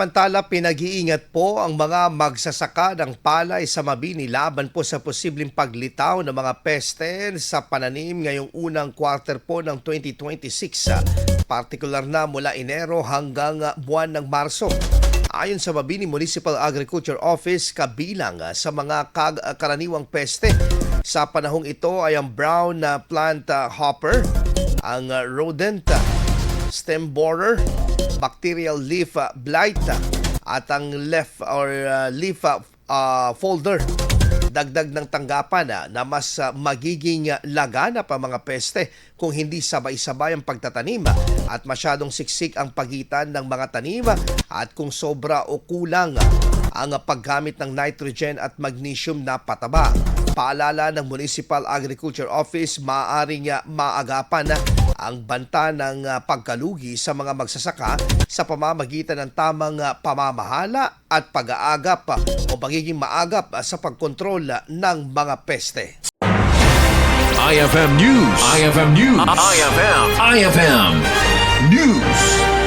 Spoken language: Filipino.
Samantala, pinag-iingat po ang mga magsasaka ng palay sa Mabini laban po sa posibleng paglitaw ng mga peste sa pananim ngayong unang quarter po ng 2026, partikular na mula Enero hanggang buwan ng Marso. Ayon sa Mabini Municipal Agriculture Office, kabilang sa mga karaniwang peste sa panahong ito ay ang brown plant hopper, ang rodent stem borer, bacterial leaf blight at ang leaf folder. Dagdag ng tanggapan na mas magiging laganap ang mga peste kung hindi sabay-sabay ang pagtatanim at masyadong siksik ang pagitan ng mga tanim at kung sobra o kulang ang paggamit ng nitrogen at magnesium na pataba. Paalala ng Municipal Agriculture Office, maaaring maagapan ang banta ng pagkalugi sa mga magsasaka sa pamamagitan ng tamang pamamahala at pag-aagap o pagiging maagap sa pagkontrol ng mga peste. IFM News. IFM News. IFM News.